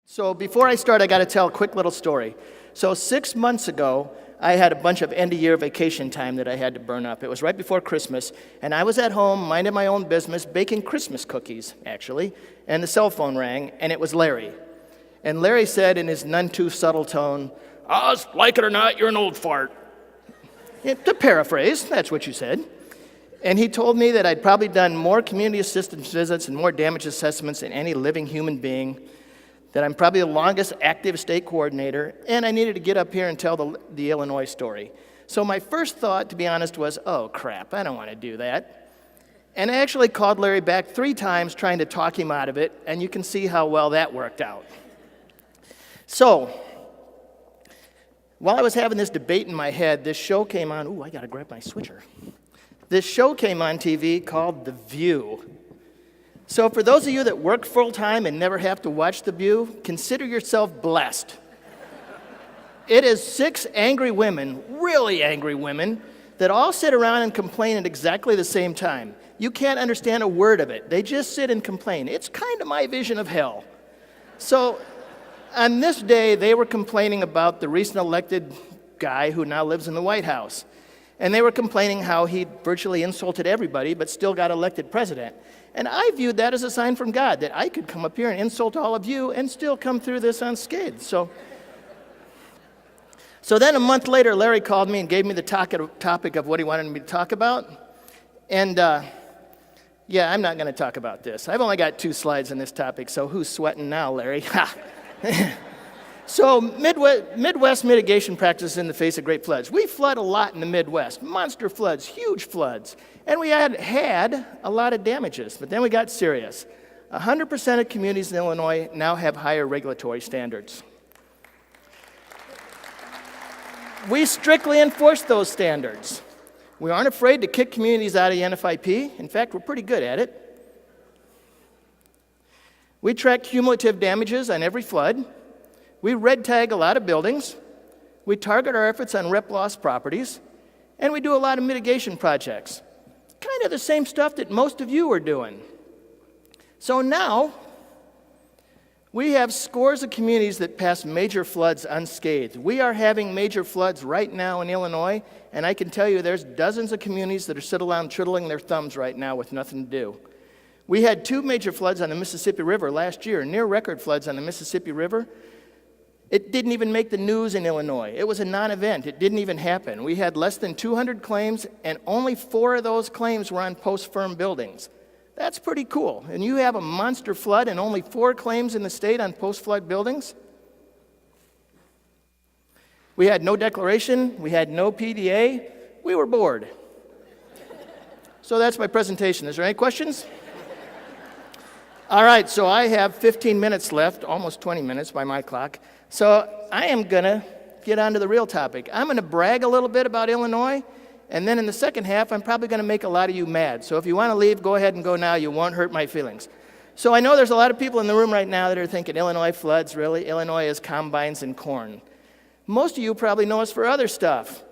So before I start, I got to tell a quick little story. So 6 months ago, I had a bunch of end-of-year vacation time that I had to burn up. It was right before Christmas, and I was at home, minding my own business, baking Christmas cookies, actually, and the cell phone rang, and it was Larry. And Larry said in his none too subtle tone, "Oz, like it or not, you're an old fart." Yeah, to paraphrase, that's what you said. And he told me that I'd probably done more community assistance visits and more damage assessments than any living human being, that I'm probably the longest active state coordinator, and I needed to get up here and tell the Illinois story. So my first thought, to be honest, was, oh crap, I don't want to do that. And I actually called Larry back 3 times trying to talk him out of it, and you can see how well that worked out. So, while I was having this debate in my head, this show came on. Ooh, I gotta grab my switcher. This show came on TV called The View. So for those of you that work full-time and never have to watch The View, consider yourself blessed. It is 6 angry women, really angry women, that all sit around and complain at exactly the same time. You can't understand a word of it. They just sit and complain. It's kind of my vision of hell. So on this day, they were complaining about the recent elected guy who now lives in the White House. And they were complaining how he virtually insulted everybody but still got elected president. And I viewed that as a sign from God, that I could come up here and insult all of you and still come through this unscathed. So then a month later, Larry called me and gave me the topic of what he wanted me to talk about. And yeah, I'm not going to talk about this. I've only got 2 slides on this topic, so who's sweating now, Larry? So Midwest mitigation practices in the face of great floods. We flood a lot in the Midwest, monster floods, huge floods. And we had a lot of damages, but then we got serious. 100% of communities in Illinois now have higher regulatory standards. We strictly enforce those standards. We aren't afraid to kick communities out of the NFIP. In fact, we're pretty good at it. We track cumulative damages on every flood. We red tag a lot of buildings. We target our efforts on rep lost properties. And we do a lot of mitigation projects. Kind of the same stuff that most of you are doing. So now, we have scores of communities that pass major floods unscathed. We are having major floods right now in Illinois, and I can tell you there's dozens of communities that are sitting around twiddling their thumbs right now with nothing to do. We had 2 major floods on the Mississippi River last year, near record floods on the Mississippi River. It didn't even make the news in Illinois. It was a non-event. It didn't even happen. We had less than 200 claims, and only 4 of those claims were on post-firm buildings. That's pretty cool. And you have a monster flood and only 4 claims in the state on post-flood buildings? We had no declaration. We had no PDA. We were bored. So that's my presentation. Is there any questions? All right, so I have 15 minutes left, almost 20 minutes by my clock. So I am going to get on to the real topic. I'm going to brag a little bit about Illinois, and then in the second half, I'm probably going to make a lot of you mad. So if you want to leave, go ahead and go now. You won't hurt my feelings. So I know there's a lot of people in the room right now that are thinking, Illinois floods, really? Illinois is combines and corn. Most of you probably know us for other stuff.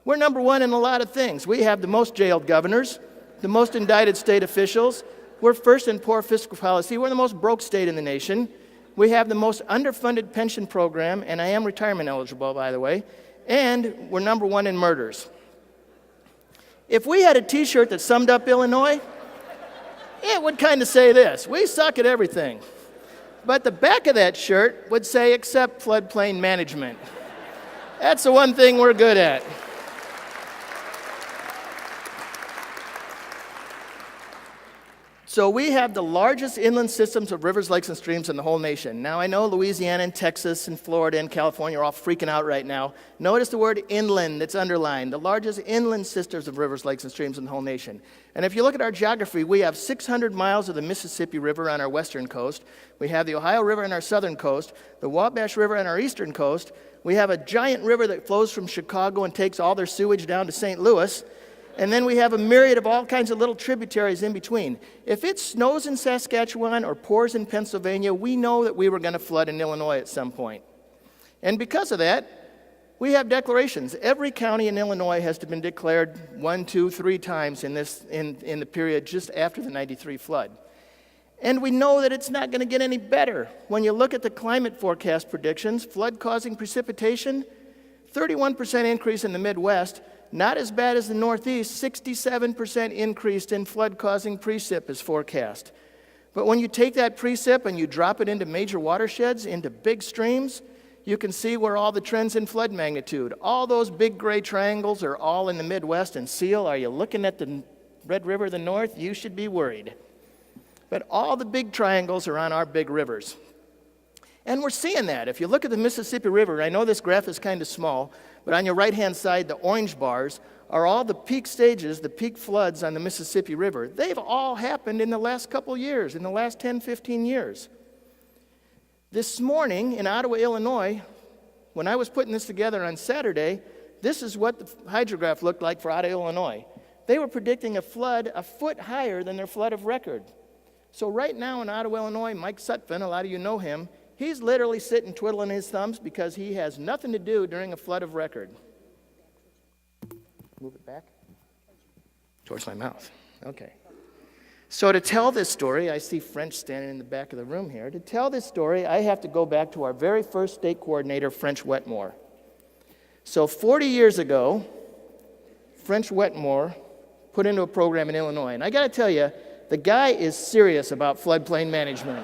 We're number 1 in a lot of things. We have the most jailed governors, the most indicted state officials. We're first in poor fiscal policy. We're the most broke state in the nation. We have the most underfunded pension program, and I am retirement eligible, by the way, and we're number 1 in murders. If we had a t-shirt that summed up Illinois, it would kind of say this: we suck at everything. But the back of that shirt would say, except floodplain management. That's the one thing we're good at. So we have the largest inland systems of rivers, lakes, and streams in the whole nation. Now, I know Louisiana and Texas and Florida and California are all freaking out right now. Notice the word inland that's underlined. The largest inland systems of rivers, lakes, and streams in the whole nation. And if you look at our geography, we have 600 miles of the Mississippi River on our western coast. We have the Ohio River on our southern coast, the Wabash River on our eastern coast. We have a giant river that flows from Chicago and takes all their sewage down to St. Louis. And then we have a myriad of all kinds of little tributaries in between. If it snows in Saskatchewan or pours in Pennsylvania, we know that we were going to flood in Illinois at some point. And because of that, we have declarations. Every county in Illinois has been declared 1, 2, 3 times in the period just after the '93 flood. And we know that it's not going to get any better. When you look at the climate forecast predictions, flood-causing precipitation, 31% increase in the Midwest, not as bad as the Northeast, 67% increase in flood-causing precip is forecast. But when you take that precip and you drop it into major watersheds, into big streams, you can see where all the trends in flood magnitude. All those big gray triangles are all in the Midwest. And Seal, are you looking at the Red River of the North? You should be worried. But all the big triangles are on our big rivers. And we're seeing that. If you look at the Mississippi River, I know this graph is kind of small, but on your right-hand side, the orange bars are all the peak stages, the peak floods on the Mississippi River. They've all happened in the last couple years, in the last 10, 15 years. This morning in Ottawa, Illinois, when I was putting this together on Saturday, this is what the hydrograph looked like for Ottawa, Illinois. They were predicting a flood a foot higher than their flood of record. So right now in Ottawa, Illinois, Mike Sutphin, a lot of you know him, he's literally sitting twiddling his thumbs because he has nothing to do during a flood of record. Move it back? Towards my mouth. Okay. So to tell this story, I see French standing in the back of the room here. To tell this story, I have to go back to our very first state coordinator, French Wetmore. So 40 years ago, French Wetmore put into a program in Illinois. And I got to tell you, the guy is serious about floodplain management.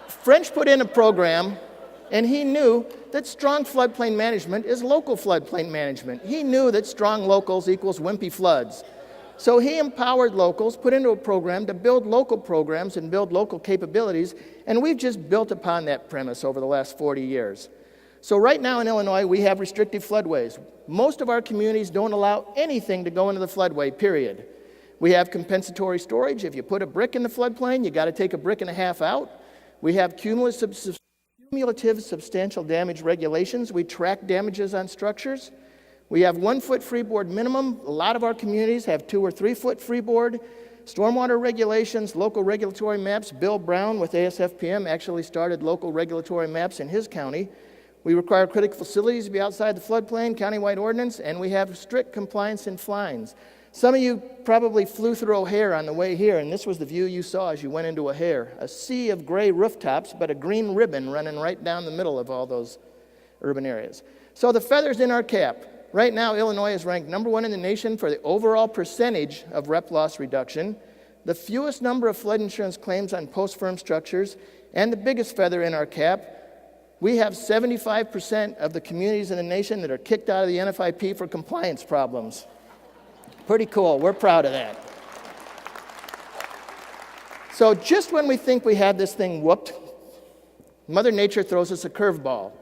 French put in a program, and he knew that strong floodplain management is local floodplain management. He knew that strong locals equals wimpy floods. So he empowered locals, put into a program to build local programs and build local capabilities, and we've just built upon that premise over the last 40 years. So right now in Illinois, we have restrictive floodways. Most of our communities don't allow anything to go into the floodway, period. We have compensatory storage. If you put a brick in the floodplain, you got to take a brick and a half out. We have cumulative substantial damage regulations. We track damages on structures. We have 1 foot freeboard minimum. A lot of our communities have 2 or 3 foot freeboard. Stormwater regulations, local regulatory maps. Bill Brown with ASFPM actually started local regulatory maps in his county. We require critical facilities to be outside the floodplain, countywide ordinance, and we have strict compliance in fines. Some of you probably flew through O'Hare on the way here, and this was the view you saw as you went into O'Hare. A sea of gray rooftops, but a green ribbon running right down the middle of all those urban areas. So the feathers in our cap. Right now, Illinois is ranked number 1 in the nation for the overall percentage of rep loss reduction, the fewest number of flood insurance claims on post-firm structures, and the biggest feather in our cap. We have 75% of the communities in the nation that are kicked out of the NFIP for compliance problems. Pretty cool. We're proud of that. So just when we think we have this thing whooped, Mother Nature throws us a curveball.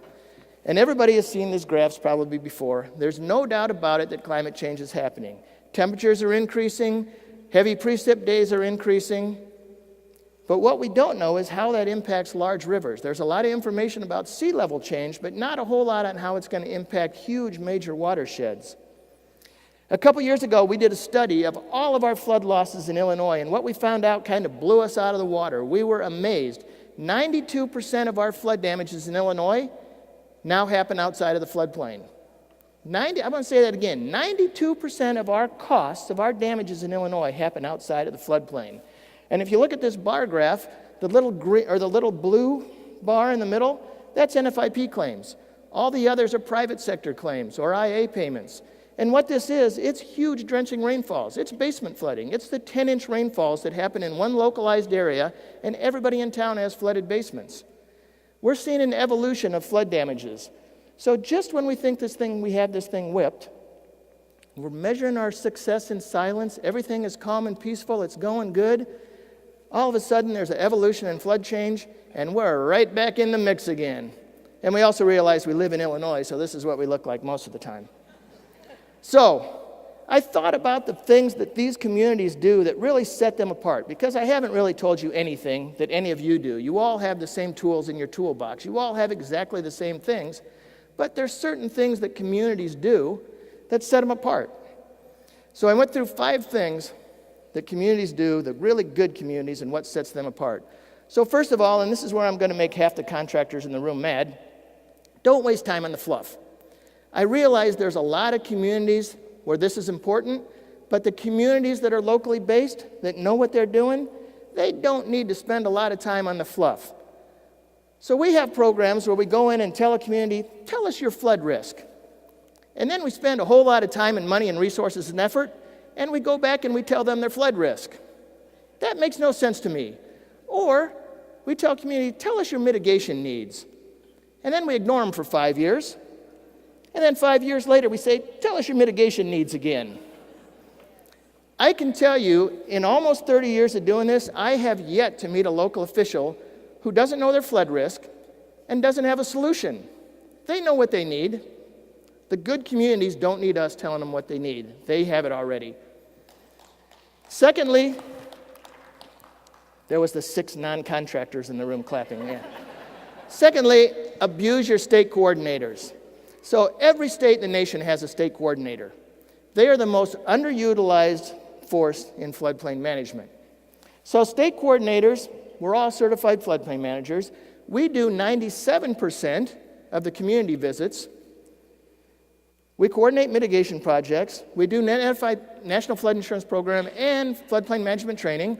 And everybody has seen these graphs probably before. There's no doubt about it that climate change is happening. Temperatures are increasing, heavy precip days are increasing. But what we don't know is how that impacts large rivers. There's a lot of information about sea level change, but not a whole lot on how it's going to impact huge major watersheds. A couple years ago, we did a study of all of our flood losses in Illinois, and what we found out kind of blew us out of the water. We were amazed. 92% of our flood damages in Illinois now happen outside of the floodplain. I'm going to say that again. 92% of our costs, of our damages in Illinois happen outside of the floodplain. And if you look at this bar graph, the little green, or the little blue bar in the middle, that's NFIP claims. All the others are private sector claims or IA payments. And what this is, it's huge drenching rainfalls. It's basement flooding. It's the 10-inch rainfalls that happen in one localized area, and everybody in town has flooded basements. We're seeing an evolution of flood damages. So just when we think we have this thing whipped, we're measuring our success in silence. Everything is calm and peaceful. It's going good. All of a sudden, there's an evolution in flood change, and we're right back in the mix again. And we also realize we live in Illinois, so this is what we look like most of the time. So I thought about the things that these communities do that really set them apart, because I haven't really told you anything that any of you do. You all have the same tools in your toolbox. You all have exactly the same things, but there's certain things that communities do that set them apart. So I went through 5 things that communities do, the really good communities, and what sets them apart. So first of all, and this is where I'm going to make half the contractors in the room mad, don't waste time on the fluff. I realize there's a lot of communities where this is important, But the communities that are locally based, that know what they're doing, they don't need to spend a lot of time on the fluff. So we have programs where we go in and tell a community, tell us your flood risk. And then we spend a whole lot of time and money and resources and effort, and we go back and we tell them their flood risk. That makes no sense to me. Or we tell community, tell us your mitigation needs. And then we ignore them for 5 years. And then 5 years later we say, tell us your mitigation needs again. I can tell you, in almost 30 years of doing this, I have yet to meet a local official who doesn't know their flood risk and doesn't have a solution. They know what they need. The good communities don't need us telling them what they need. They have it already. Secondly, there was the 6 non-contractors in the room clapping. Yeah. Secondly, abuse your state coordinators. So every state in the nation has a state coordinator. They are the most underutilized force in floodplain management. So state coordinators, we're all certified floodplain managers. We do 97% of the community visits. We coordinate mitigation projects. We do NFIP, National Flood Insurance Program, and floodplain management training.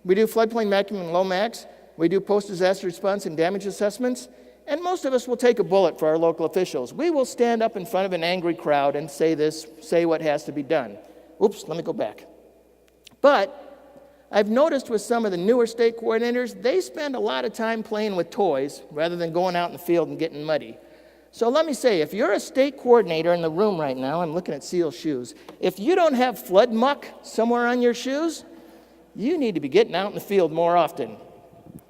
We do floodplain maximum and low max. We do post-disaster response and damage assessments. And most of us will take a bullet for our local officials. We will stand up in front of an angry crowd and say what has to be done. Oops, let me go back. But I've noticed with some of the newer state coordinators, they spend a lot of time playing with toys rather than going out in the field and getting muddy. So let me say, if you're a state coordinator in the room right now, I'm looking at Seal's shoes, if you don't have flood muck somewhere on your shoes, you need to be getting out in the field more often.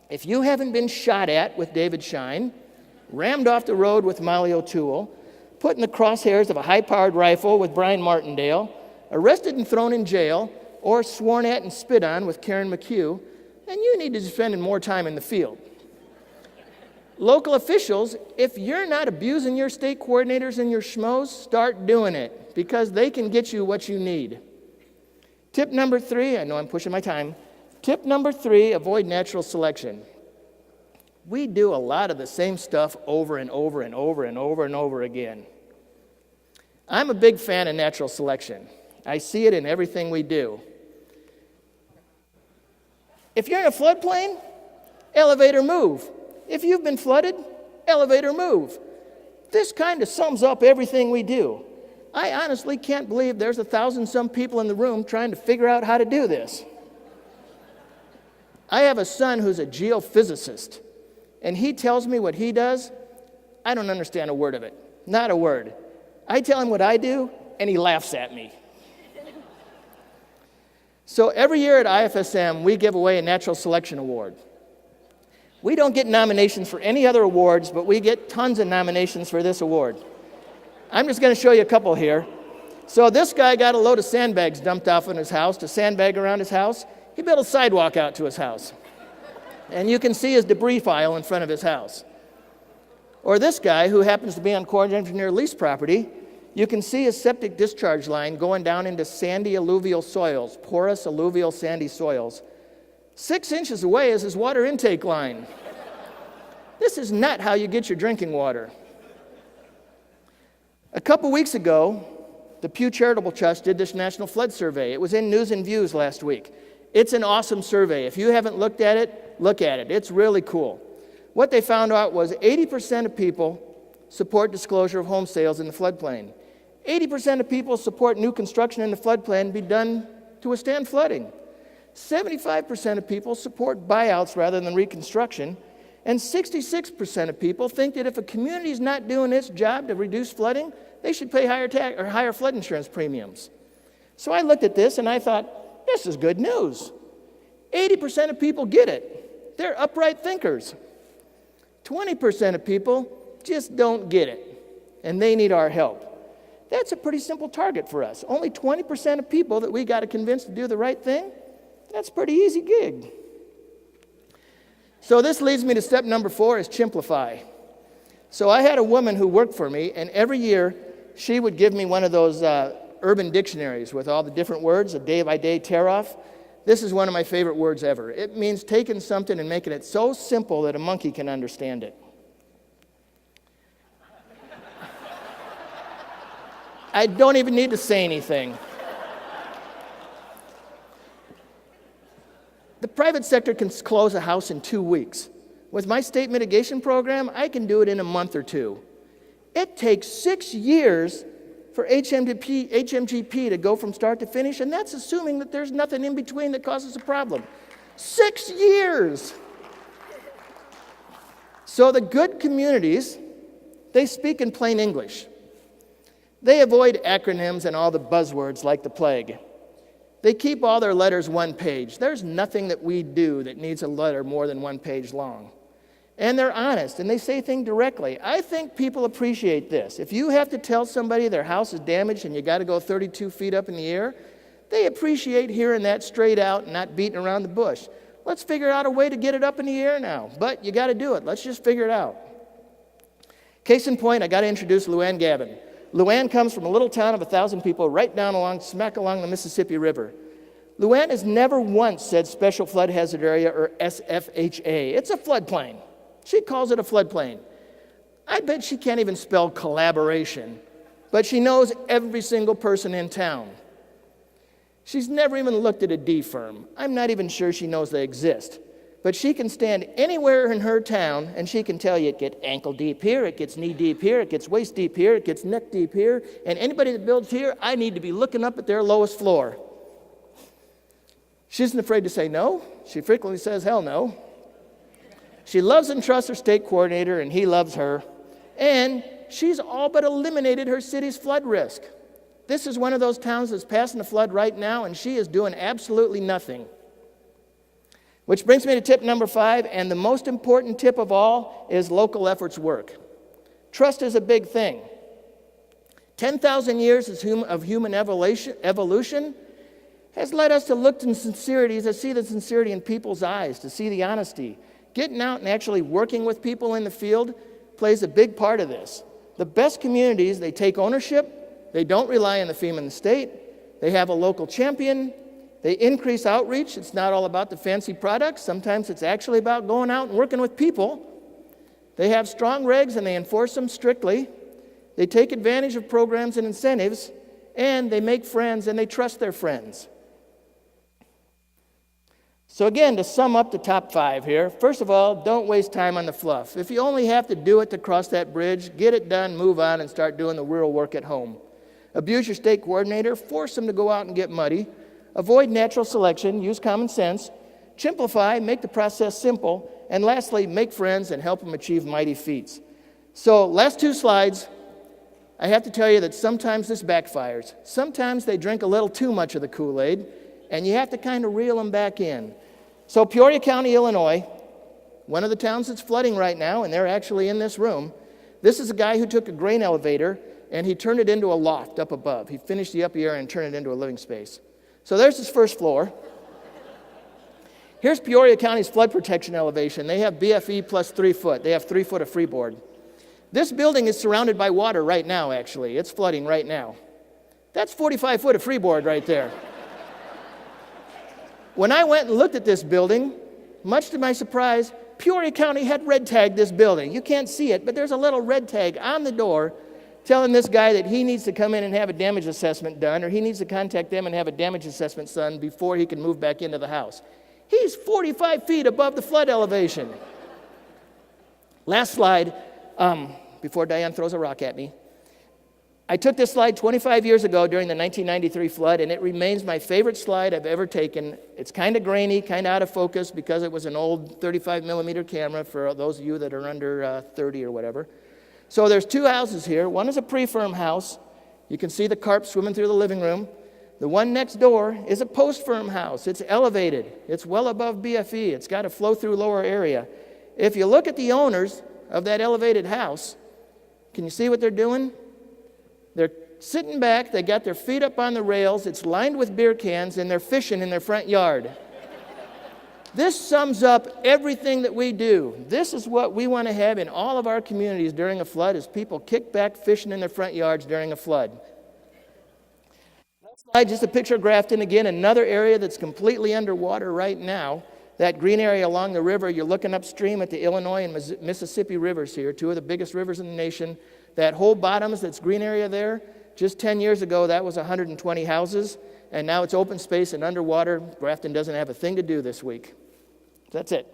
If you haven't been shot at with David Shine, rammed off the road with Molly O'Toole, put in the crosshairs of a high-powered rifle with Brian Martindale, arrested and thrown in jail, or sworn at and spit on with Karen McHugh, then you need to be spending more time in the field. Local officials, if you're not abusing your state coordinators and your schmoes, start doing it, because they can get you what you need. Tip number 3, I know I'm pushing my time. Tip number 3, avoid natural selection. We do a lot of the same stuff over and over and over and over and over again. I'm a big fan of natural selection. I see it in everything we do. If you're in a floodplain, elevator move. If you've been flooded, elevator move. This kind of sums up everything we do. I honestly can't believe there's 1,000-some people in the room trying to figure out how to do this. I have a son who's a geophysicist, and he tells me what he does. I don't understand a word of it, not a word. I tell him what I do, and he laughs at me. So every year at IFSM, we give away a natural selection award. We don't get nominations for any other awards, but we get tons of nominations for this award. I'm just going to show you a couple here. So this guy got a load of sandbags dumped off in his house to sandbag around his house. He built a sidewalk out to his house. And you can see his debris pile in front of his house. Or this guy, who happens to be on Corps Engineer lease property, you can see his septic discharge line going down into sandy alluvial soils, porous alluvial sandy soils. 6 inches away is his water intake line. This is not how you get your drinking water. A couple weeks ago, the Pew Charitable Trust did this national flood survey. It was in News and Views last week. It's an awesome survey. If you haven't looked at it, look at it. It's really cool. What they found out was 80% of people support disclosure of home sales in the floodplain. 80% of people support new construction in the floodplain be done to withstand flooding. 75% of people support buyouts rather than reconstruction. And 66% of people think that if a community is not doing its job to reduce flooding, they should pay higher flood insurance premiums. So I looked at this and I thought, this is good news. 80% of people get it. They're upright thinkers. 20% of people just don't get it, and they need our help. That's a pretty simple target for us. Only 20% of people that we got to convince to do the right thing. That's a pretty easy gig. So this leads me to step number 4 is Chimplify. So I had a woman who worked for me, and every year she would give me one of those urban dictionaries with all the different words, a day-by-day tear-off. This is one of my favorite words ever. It means taking something and making it so simple that a monkey can understand it. I don't even need to say anything. The private sector can close a house in 2 weeks. With my state mitigation program, I can do it in a month or two. It takes 6 years for HMGP to go from start to finish, and that's assuming that there's nothing in between that causes a problem. 6 years! So the good communities, they speak in plain English. They avoid acronyms and all the buzzwords like the plague. They keep all their letters one page. There's nothing that we do that needs a letter more than 1 page long. And they're honest, and they say things directly. I think people appreciate this. If you have to tell somebody their house is damaged and you got to go 32 feet up in the air, they appreciate hearing that straight out and not beating around the bush. Let's figure out a way to get it up in the air now. But you got to do it. Let's just figure it out. Case in point, I got to introduce Luann Gavin. Luann comes from a little town of 1,000 people right down smack along the Mississippi River. Luann has never once said Special Flood Hazard Area or SFHA. It's a floodplain. She calls it a floodplain. I bet she can't even spell collaboration, but she knows every single person in town. She's never even looked at a D firm. I'm not even sure she knows they exist. But she can stand anywhere in her town, and she can tell you it gets ankle deep here, it gets knee deep here, it gets waist deep here, it gets neck deep here, and anybody that builds here, I need to be looking up at their lowest floor. She isn't afraid to say no. She frequently says hell no. She loves and trusts her state coordinator, and he loves her. And she's all but eliminated her city's flood risk. This is one of those towns that's passing a flood right now, and she is doing absolutely nothing. Which brings me to tip number 5, and the most important tip of all is local efforts work. Trust is a big thing. 10,000 years of human evolution has led us to look to sincerity, to see the sincerity in people's eyes, to see the honesty. Getting out and actually working with people in the field plays a big part of this. The best communities, they take ownership, they don't rely on the FEMA and the state, they have a local champion, they increase outreach. It's not all about the fancy products. Sometimes it's actually about going out and working with people. They have strong regs and they enforce them strictly. They take advantage of programs and incentives, and they make friends and they trust their friends. So again, to sum up the top 5 here, first of all, don't waste time on the fluff. If you only have to do it to cross that bridge, get it done, move on, and start doing the real work at home. Abuse your state coordinator, force them to go out and get muddy. Avoid natural selection, use common sense. Chimplify, make the process simple. And lastly, make friends and help them achieve mighty feats. So last 2 slides, I have to tell you that sometimes this backfires. Sometimes they drink a little too much of the Kool-Aid, and you have to kind of reel them back in. So Peoria County, Illinois, one of the towns that's flooding right now, and they're actually in this room. This is a guy who took a grain elevator, and he turned it into a loft up above. He finished the upper area and turned it into a living space. So there's his first floor. Here's Peoria County's flood protection elevation. They have BFE plus 3 foot. They have 3 foot of freeboard. This building is surrounded by water right now, actually. It's flooding right now. That's 45 foot of freeboard right there. When I went and looked at this building, much to my surprise, Peoria County had red tagged this building. You can't see it, but there's a little red tag on the door telling this guy that he needs to come in and have a damage assessment done, or he needs to contact them and have a damage assessment done before he can move back into the house. He's 45 feet above the flood elevation. Last slide, before Diane throws a rock at me. I took this slide 25 years ago during the 1993 flood, and it remains my favorite slide I've ever taken. It's kind of grainy, kind of out of focus because it was an old 35 millimeter camera for those of you that are under 30 or whatever. So there's 2 houses here. One is a pre-firm house. You can see the carp swimming through the living room. The one next door is a post-firm house. It's elevated. It's well above BFE. It's got a flow-through lower area. If you look at the owners of that elevated house, can you see what they're doing? They're sitting back. They got their feet up on the rails. It's lined with beer cans, and they're fishing in their front yard. This sums up everything that we do. This is what we want to have in all of our communities during a flood, is people kick back fishing in their front yards during a flood. Next slide, just a picture of Grafton. Again, another area that's completely underwater right now. That green area along the river, you're looking upstream at the Illinois and Mississippi rivers here, 2 of the biggest rivers in the nation. That whole bottoms, that's green area there, just 10 years ago, that was 120 houses. and now it's open space and underwater. Grafton doesn't have a thing to do this week. That's it.